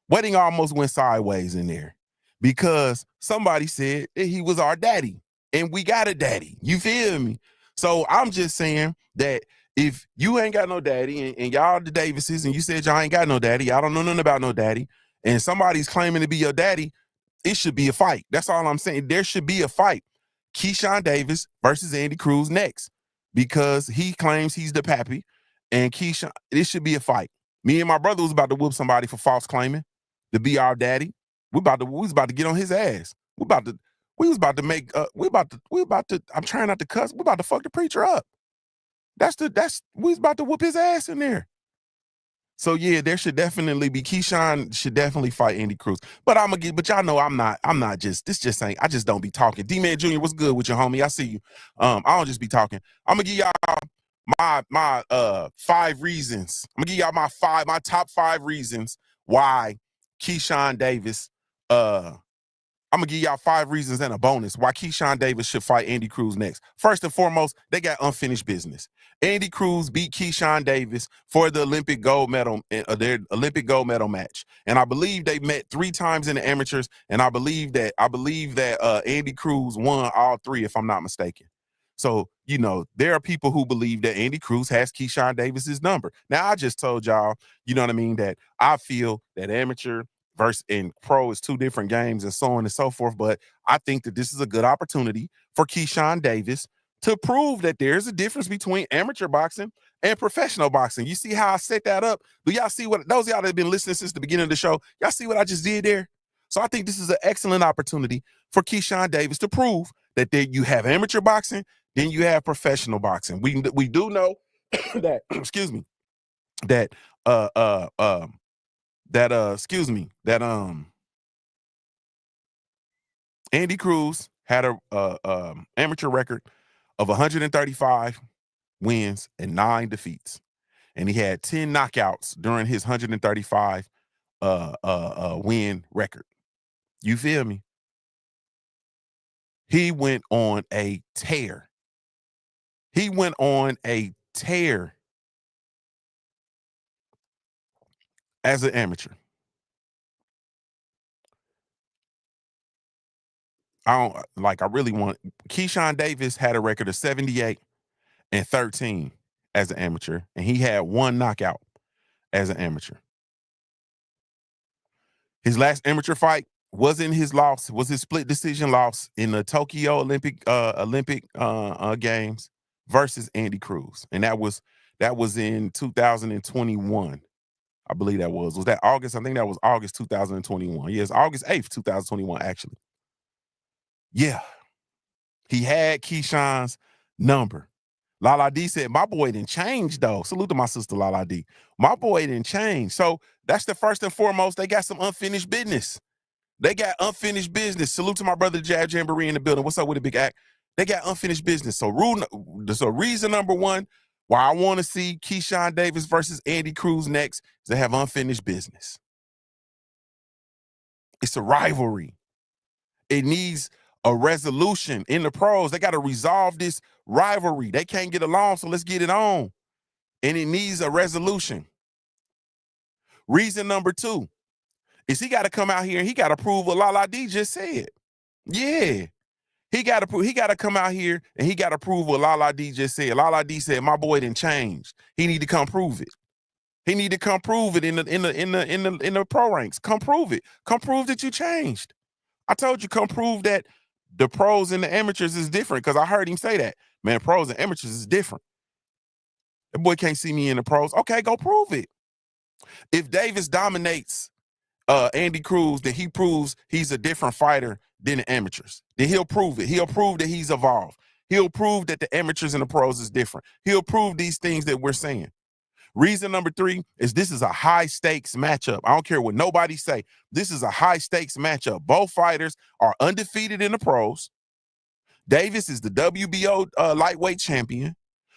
Wedding almost went sideways in there because somebody said that he was our daddy, and we got a daddy. You feel me? So I'm just saying that if you ain't got no daddy, and y'all the Davises, and you said y'all ain't got no daddy, y'all don't know nothing about no daddy, and somebody's claiming to be your daddy, it should be a fight. That's all I'm saying. There should be a fight. Keyshawn Davis versus Andy Cruz next, because he claims he's the pappy, and Keyshawn, this should be a fight. Me and my brother was about to whoop somebody for false claiming to be our daddy. We was about to get on his ass. We was about to I'm trying not to cuss. We about to fuck the preacher up. We was about to whoop his ass in there. So yeah, there should definitely be, Keyshawn should definitely fight Andy Cruz. But but y'all know I'm not just, this just ain't, I just don't be talking. D-Man Jr., what's good with your homie? I see you. I don't just be talking. I'm gonna give y'all my 5 reasons. I'm gonna give y'all my top 5 reasons why Keyshawn Davis, I'm gonna give y'all 5 reasons and a bonus why Keyshawn Davis should fight Andy Cruz next. First and foremost, they got unfinished business. Andy Cruz beat Keyshawn Davis for the Olympic gold medal, their Olympic gold medal match, and I believe they met 3 times in the amateurs, and I believe that Andy Cruz won all 3, if I'm not mistaken. So there are people who believe that Andy Cruz has Keyshawn Davis's number. Now I just told y'all, you know what I mean, that I feel that amateur versus and pro is 2 different games, and so on and so forth. But I think that this is a good opportunity for Keyshawn Davis to prove that there's a difference between amateur boxing and professional boxing. You see how I set that up? Do y'all see what, those of y'all that have been listening since the beginning of the show, y'all see what I just did there? So I think this is an excellent opportunity for Keyshawn Davis to prove that you have amateur boxing, then you have professional boxing. We do know that excuse me, that Andy Cruz had a amateur record of 135 wins and 9 defeats, and he had 10 knockouts during his 135 win record. You feel me? He went on a tear. He went on a tear as an amateur. I really want, Keyshawn Davis had a record of 78 and 13 as an amateur, and he had 1 knockout as an amateur. His last amateur fight wasn't his loss, was his split decision loss in the Tokyo Olympic Games versus Andy Cruz. And that was in 2021. I believe that was that August? I think that was August 2021. Yes, August 8th, 2021, actually. Yeah. He had Keyshawn's number. Lala D said, my boy didn't change, though. Salute to my sister, Lala D. My boy didn't change. So that's the first and foremost. They got some unfinished business. They got unfinished business. Salute to my brother, Jab Jamboree, in the building. What's up with the big act? They got unfinished business. So reason number one why I want to see Keyshawn Davis versus Andy Cruz next is they have unfinished business. It's a rivalry. It needs a resolution in the pros. They got to resolve this rivalry. They can't get along, so let's get it on. And it needs a resolution. Reason number two is he got to come out here and he got to prove what Lala D just said. Yeah. He got to come out here and he got to prove what Lala D just said. Lala D said, my boy didn't change. He need to come prove it. He need to come prove it in the pro ranks. Come prove it. Come prove that you changed. I told you, come prove that the pros and the amateurs is different, because I heard him say that. Man, pros and amateurs is different. That boy can't see me in the pros. Okay, go prove it. If Davis dominates Andy Cruz, then he proves he's a different fighter than the amateurs. Then he'll prove it. He'll prove that he's evolved. He'll prove that the amateurs and the pros is different. He'll prove these things that we're saying. Reason number three is this is a high-stakes matchup. I don't care what nobody say. This is a high-stakes matchup. Both fighters are undefeated in the pros. Davis is the WBO lightweight champion.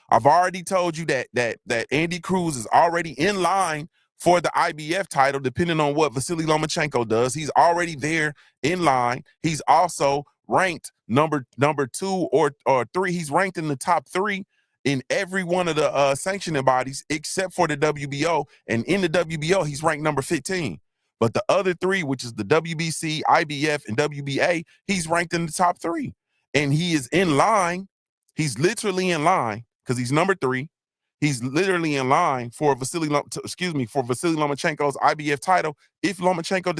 I've already told you that Andy Cruz is already in line for the IBF title, depending on what Vasily Lomachenko does. He's already there in line. He's also ranked number 2 or 3. He's ranked in the top 3 in every one of the sanctioning bodies except for the WBO. And in the WBO, he's ranked number 15. But the other 3, which is the WBC, IBF, and WBA, he's ranked in the top 3. And he is in line. He's literally in line because he's number 3. He's literally in line for Vasily Lomachenko's IBF title if Lomachenko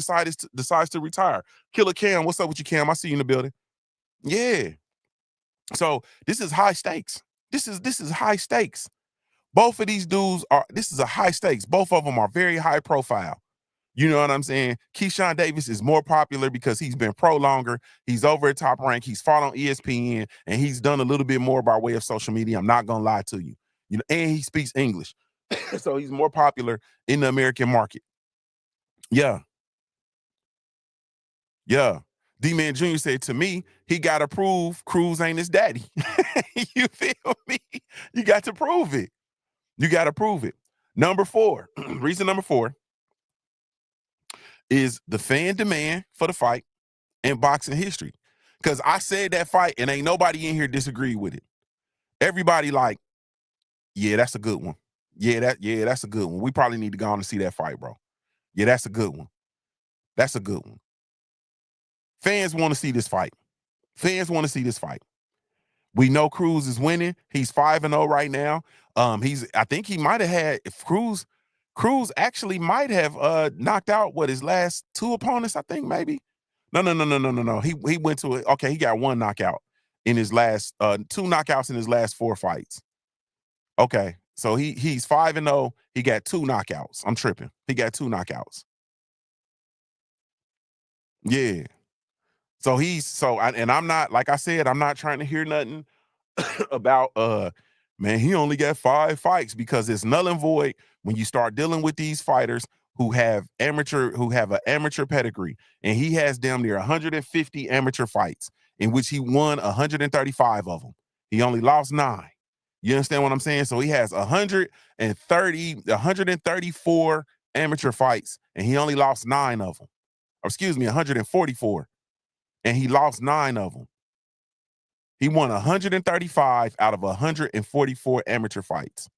decides to retire. Killer Cam, what's up with you, Cam? I see you in the building. Yeah. So this is high stakes. This is high stakes. Both of these dudes this is a high stakes. Both of them are very high profile. You know what I'm saying? Keyshawn Davis is more popular because he's been pro longer. He's over at Top Rank. He's fought on ESPN, and he's done a little bit more by way of social media. I'm not gonna lie to you. You know, and he speaks English. So he's more popular in the American market. Yeah. Yeah. D-Man Jr. said to me, he got to prove Cruz ain't his daddy. You feel me? You got to prove it. You got to prove it. Number 4, reason number 4 is the fan demand for the fight in boxing history. Because I said that fight and ain't nobody in here disagree with it. Everybody like, yeah, that's a good one. Yeah, that's a good one. We probably need to go on and see that fight, bro. Yeah, that's a good one. That's a good one. Fans want to see this fight. Fans want to see this fight. We know Cruz is winning. He's 5-0 right now. I think he might have had, if Cruz actually might have knocked out his last 2 opponents, I think maybe. No. He went to it. Okay, he got 1 knockout in his last 2 knockouts in his last 4 fights. Okay, so he's 5-0. He got 2 knockouts. I'm tripping. He got 2 knockouts. Yeah. And I'm not, like I said, I'm not trying to hear nothing about man, he only got 5 fights, because it's null and void when you start dealing with these fighters who have an amateur pedigree. And he has damn near 150 amateur fights in which he won 135 of them. He only lost 9. You understand what I'm saying? So he has 134 amateur fights, and he only lost 9 of them. Or excuse me, 144. And he lost 9 of them. He won 135 out of 144 amateur fights.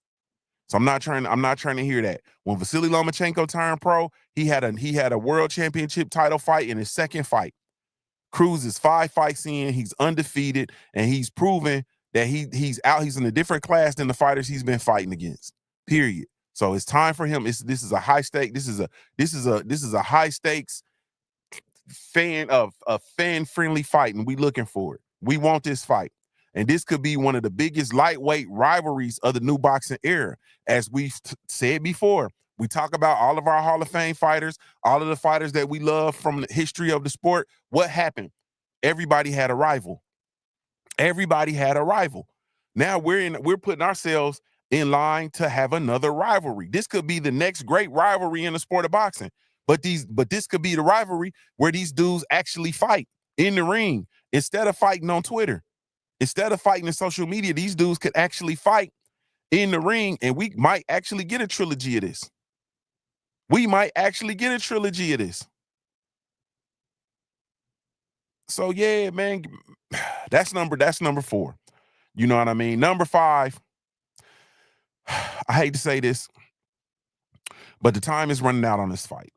So I'm not trying to hear that. When Vasily Lomachenko turned pro, he had a world championship title fight in his second fight. Cruz is 5 fights in, he's undefeated, and he's proven that he's out. He's in a different class than the fighters he's been fighting against. Period. So it's time for him. This is a high stake. This is a high stakes fan friendly fight, and we looking for it. We want this fight, and this could be one of the biggest lightweight rivalries of the new boxing era. As we've said before, we talk about all of our Hall of Fame fighters, all of the fighters that we love from the history of the sport. What happened? Everybody had a rival. Everybody had a rival. Now we're putting ourselves in line to have another rivalry. This could be the next great rivalry in the sport of boxing. But this could be the rivalry where these dudes actually fight in the ring instead of fighting on Twitter. Instead of fighting in social media, these dudes could actually fight in the ring, and we might actually get a trilogy of this. We might actually get a trilogy of this. So yeah, man, that's number 4. You know what I mean? Number 5, I hate to say this, but the time is running out on this fight.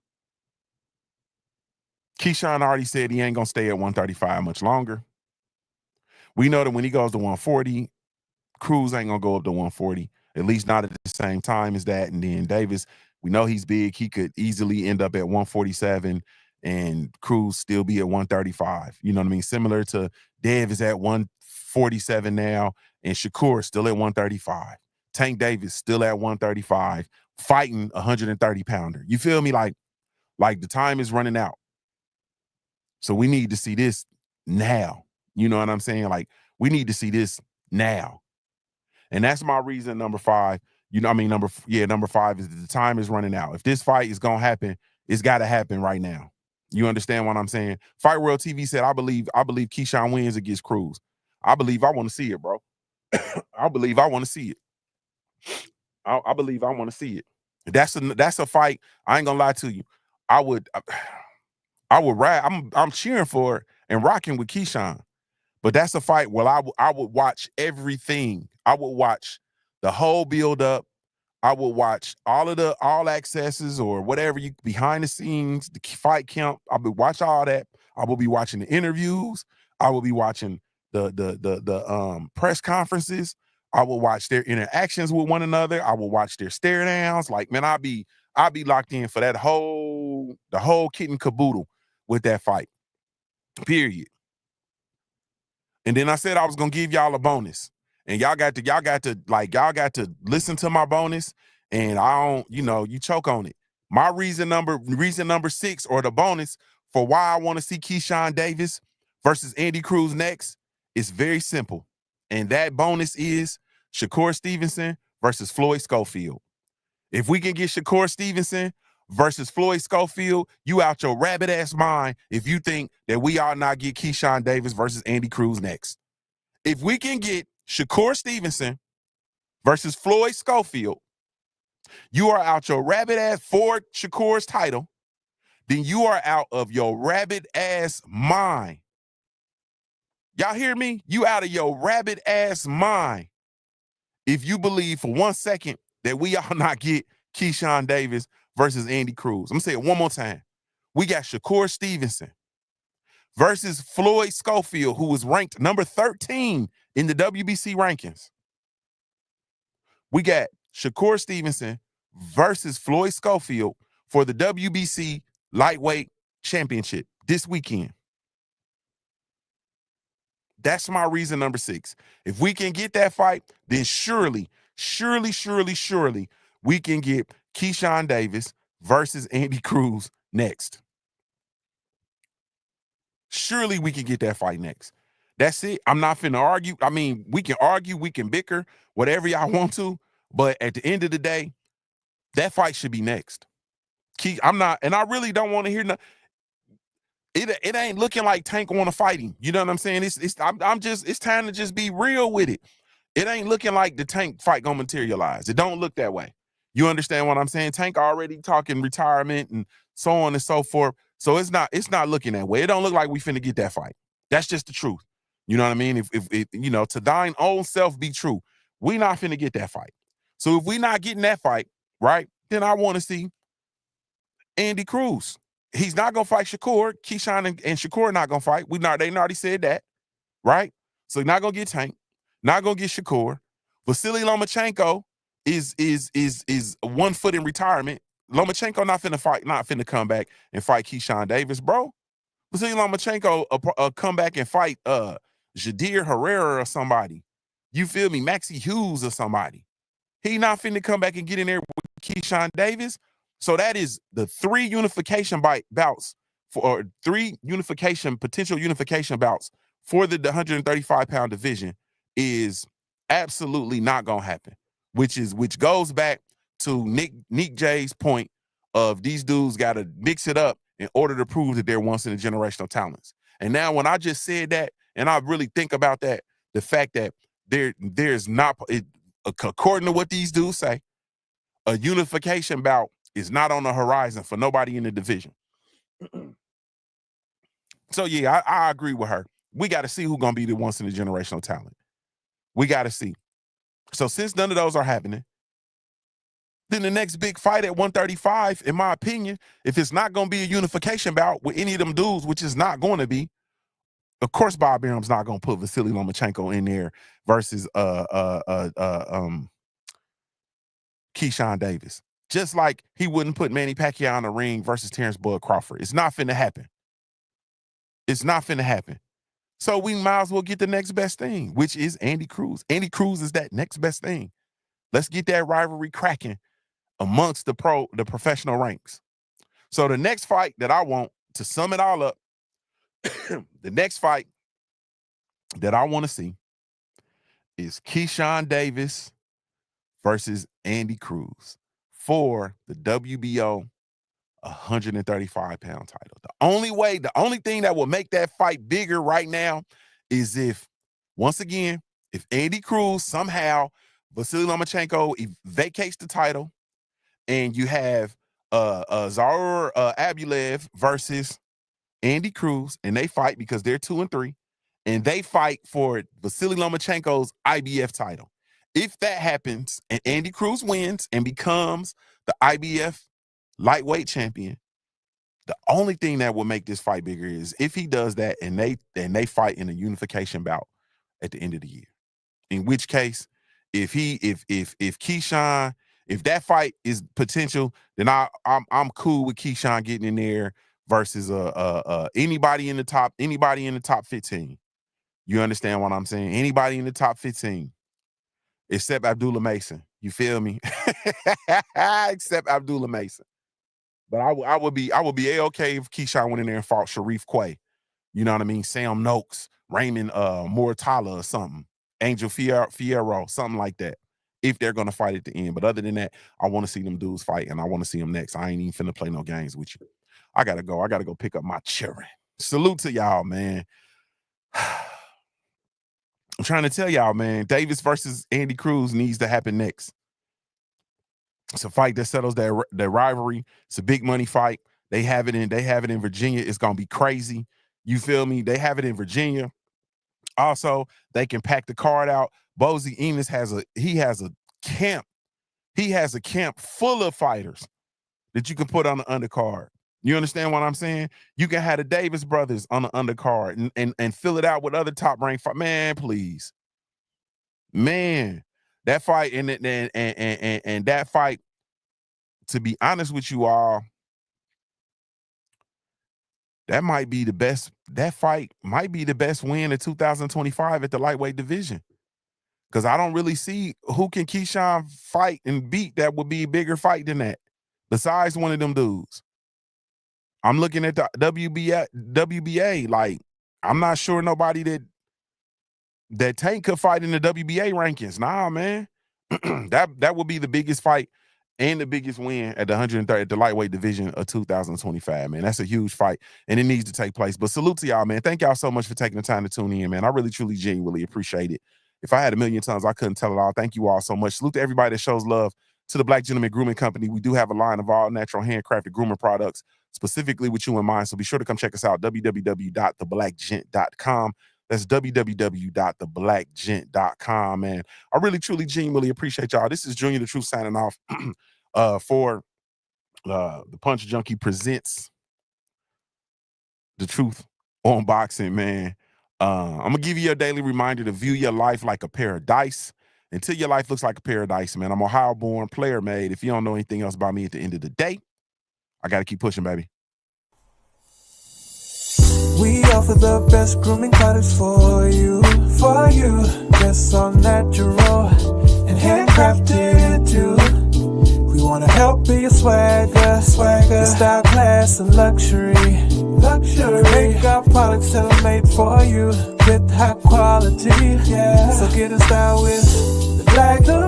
Keyshawn already said he ain't gonna stay at 135 much longer. We know that when he goes to 140, Cruz ain't gonna go up to 140, at least not at the same time as that. And then Davis, we know he's big. He could easily end up at 147 and Cruz still be at 135. You know what I mean? Similar to Dev is at 147 now, and Shakur still at 135. Tank Davis still at 135, fighting 130-pounder. You feel me? Like the time is running out. So we need to see this now. You know what I'm saying? Like, we need to see this now. And that's my reason, number 5. You know, I mean, number 5 is the time is running out. If this fight is going to happen, it's got to happen right now. You understand what I'm saying? Fight World TV said, I believe Keyshawn wins against Cruz. I believe I want to see it, bro. I believe I want to see it. I believe I want to see it. That's a fight. I ain't going to lie to you. I would ride. I'm cheering for it and rocking with Keyshawn. But that's a fight where I would watch everything. I would watch the whole build up. I would watch all accesses or whatever behind the scenes, the fight camp. I would watch all that. I will be watching the interviews. I will be watching the press conferences. I will watch their interactions with one another. I will watch their stare downs. Like, man, I'll be locked in for the whole kit and caboodle with that fight. Period. And then I said I was gonna give y'all a bonus, and y'all got to listen to my bonus. And you choke on it. My reason number 6, or the bonus for why I want to see Keyshawn Davis versus Andy Cruz next, is very simple, and that bonus is Shakur Stevenson versus Floyd Schofield. If we can get Shakur Stevenson versus Floyd Schofield, you out your rabbit ass mind if you think that we ought not get Keyshawn Davis versus Andy Cruz next. If we can get Shakur Stevenson versus Floyd Schofield, you are out your rabbit ass for Shakur's title, then you are out of your rabbit ass mind. Y'all hear me? You out of your rabbit ass mind if you believe for 1 second that we ought not get Keyshawn Davis versus Andy Cruz. I'm going to say it one more time. We got Shakur Stevenson versus Floyd Schofield, who was ranked number 13 in the WBC rankings. We got Shakur Stevenson versus Floyd Schofield for the WBC lightweight championship this weekend. That's my reason number 6. If we can get that fight, then surely we can get Keyshawn Davis versus Andy Cruz next. Surely we can get that fight next. That's it. I'm not finna argue. I mean, we can argue, we can bicker, whatever y'all want to, but at the end of the day, that fight should be next. I'm not, and I really don't want to hear it ain't looking like Tank want to fight him. You know what I'm saying? It's time to just be real with it. It ain't looking like the Tank fight gonna materialize. It don't look that way. You understand what I'm saying? Tank already talking retirement and so on and so forth. So it's not looking that way. It don't look like we finna get that fight. That's just the truth. You know what I mean? If to thine own self be true, we not finna get that fight. So if we not getting that fight, right, then I want to see Andy Cruz. He's not gonna fight Shakur. Keyshawn and Shakur are not gonna fight. They already said that, right? So he's not gonna get Tank. Not gonna get Shakur. Vasily Lomachenko is 1 foot in retirement. Lomachenko not finna come back and fight Keyshawn Davis, bro. Vasily Lomachenko come back and fight Jadir Herrera or somebody. You feel me? Maxie Hughes or somebody. He not finna come back and get in there with Keyshawn Davis. So that is the 3 unification bouts for potential unification bouts for the 135-pound division is absolutely not gonna happen. Which goes back to Nick J's point of these dudes gotta mix it up in order to prove that they're once in a generational talents. And now when I just said that, and I really think about that, the fact that there's not according to what these dudes say, a unification bout is not on the horizon for nobody in the division. So yeah, I agree with her. We got to see who's gonna be the once in a generational talent. We got to see. So since none of those are happening, then the next big fight at 135, in my opinion, if it's not gonna be a unification bout with any of them dudes, which is not going to be, of course Bob Arum's not gonna put Vasily Lomachenko in there versus Keyshawn Davis. Just like he wouldn't put Manny Pacquiao in the ring versus Terrence Bud Crawford. It's not finna happen. It's not finna happen. So we might as well get the next best thing, which is Andy Cruz. Andy Cruz is that next best thing. Let's get that rivalry cracking amongst the professional ranks. So the next fight that I want, to sum it all up, the next fight that I want to see is Keyshawn Davis versus Andy Cruz for the WBO 135-pound title. The only thing that will make that fight bigger right now is if, once again, if Andy Cruz somehow, Vasily Lomachenko vacates the title, and you have Zaur Abulev versus Andy Cruz, and they fight because they're 2 and 3, and they fight for Vasily Lomachenko's IBF title. If that happens and Andy Cruz wins and becomes the IBF lightweight champion, the only thing that will make this fight bigger is if he does that and they fight in a unification bout at the end of the year. In which case, if Keyshawn, if that fight is potential, then I'm cool with Keyshawn getting in there versus anybody in the top 15. You understand what I'm saying? Anybody in the top 15. Except Abdullah Mason. You feel me? Except Abdullah Mason. But I would be A-okay if Keyshawn went in there and fought Sharif Quay. You know what I mean? Sam Noakes, Raymond Mortala or something. Angel Fierro, something like that. If they're going to fight at the end. But other than that, I want to see them dudes fight, and I want to see them next. I ain't even finna play no games with you. I got to go. I got to go pick up my children. Salute to y'all, man. I'm trying to tell y'all, man, Davis versus Andy Cruz needs to happen next. It's a fight that settles their rivalry. It's a big money fight. They have it in Virginia. It's gonna be crazy. You feel me? They have it in Virginia. Also, they can pack the card out. Bozy Enos has a camp. He has a camp full of fighters that you can put on the undercard. You understand what I'm saying? You can have the Davis brothers on the undercard and fill it out with other top-ranked fight. Man, please. Man, that fight and that fight, to be honest with you all, that might be the best. That fight might be the best win in 2025 at the lightweight division. Because I don't really see who can Keyshawn fight and beat that would be a bigger fight than that, besides one of them dudes. I'm looking at the WBA. Like, I'm not sure nobody that Tank could fight in the WBA rankings. Nah, man. that would be the biggest fight and the biggest win at the 130 at the lightweight division of 2025, man. That's a huge fight, and it needs to take place. But salute to y'all, man. Thank y'all so much for taking the time to tune in, man. I really, truly, genuinely appreciate it. If I had a million tongues, I couldn't tell it all. Thank you all so much. Salute to everybody that shows love to the Black Gentleman Grooming Company. We do have a line of all natural handcrafted grooming products specifically with you in mind. So be sure to come check us out, www.theblackgent.com. That's www.theblackgent.com, man. I really, truly, genuinely appreciate y'all. This is Junior the Truth signing off for the Punch Junkie presents The Truth on Boxing, man. I'm going to give you a daily reminder to view your life like a pair of dice. Until your life looks like a pair of dice, man. I'm Ohio-born, player-made. If you don't know anything else about me at the end of the day, I got to keep pushing, baby. We offer the best grooming products for you. Just so natural and handcrafted too. We wanna help be your swagger, your style, class, and luxury. We make our products tailor-made for you with high quality. Yeah, so get in style with the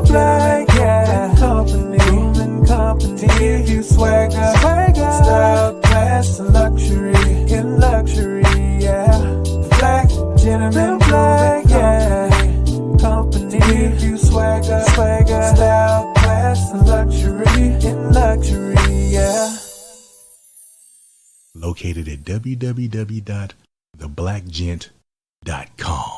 Black, yeah. Grooming company, give you swagger, style, class, and luxury. In luxury, yeah. The Black Gentleman Black, yeah. Company, give you swagger, style, class, and luxury. In luxury, yeah. Located at www.theblackgent.com.